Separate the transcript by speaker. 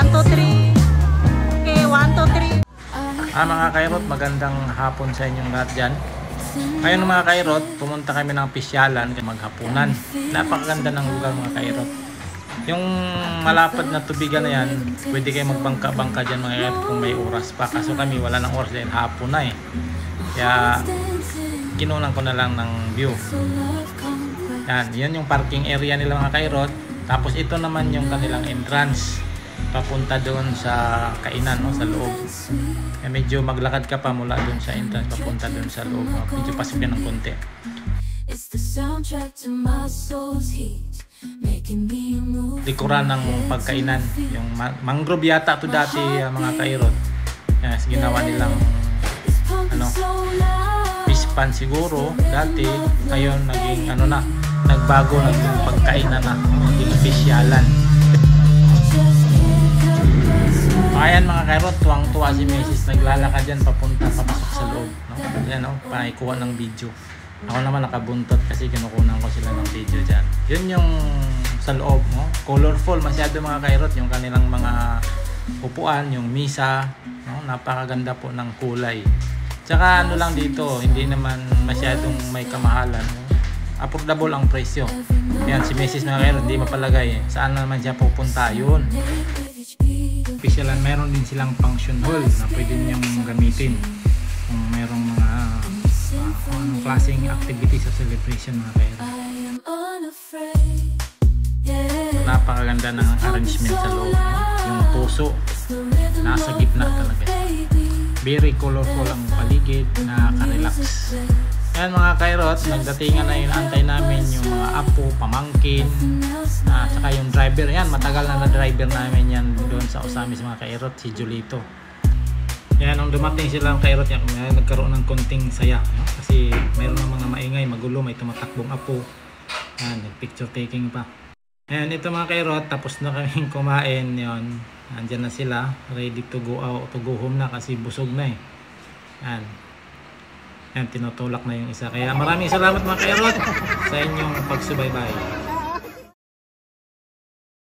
Speaker 1: 1, 2, 3. Okay, 1, 2, 3.
Speaker 2: Mga kairot, magandang hapon sa inyong lahat dyan. Ngayon mga kairot, pumunta kami ng pisyalan, maghapunan. Napakaganda ng lugar mga kairot. Yung malapad na tubigan na yan, pwede kayo magbangka-bangka dyan mga kairot kung may oras pa. Kaso kami wala ng oras dahil hapon na eh. Kaya kinunan ko na lang ng view. Yan yung parking area nila mga kairot. Tapos ito naman yung kanilang entrance papunta doon sa kainan, no, sa loob. Kaya medyo maglakad ka pa mula doon sa entrance papunta doon sa loob, no? Medyo pasok yan ng konti. Likuran ng pagkainan, yung mangrove yata to dati mga kairot. Yes, ginawa nilang fish pan siguro dati, ngayon naging nagbago, naging pagkainan na, naging pisyalan. Ayan mga kairot, tuwang-tuwa si Mrs. Naglalakad dyan papunta, papasok sa loob, no? Ayan, no? Pakikuha ng video. Ako naman nakabuntot kasi kinukunan ko sila ng video dyan. Yun yung sa loob, no? Colorful masyado mga kairot, yung kanilang mga upuan, yung misa, no? Napakaganda po ng kulay. Tsaka lang dito, hindi naman masyadong may kamahalan, no? Affordable ang presyo. Yan si Mrs. mga kairot, hindi mapalagay saan naman siya pupunta. Yun pisyalan, meron din silang function hall na pwede niyong gamitin kung merong mga anong klaseng activity sa celebration mga kairot. Napakaganda ng arrangement sa loob, no? Yung puso nasa gitna talaga, very colorful ang paligid, nakaka-relax. Yan mga kairot, nagdatingan na yung antay namin yung mga apo, pamangkin, saka yung driver. Yan, matagal na driver namin yan doon sa Osamis mga kairot, si Julito. Yan, nung dumating sila mga kairot, yan, nagkaroon ng konting saya, no? Kasi mayroon ng mga maingay, magulo, may tumatakbong apo. Yan, nag-picture taking pa. Yan, ito mga kairot, tapos na kaming kumain. Yan, andyan na sila, ready to go out, to go home na kasi busog na eh. Yan. Yan, tinutulak na yung isa. Kaya maraming salamat mga kairot sa inyong pagsubaybay.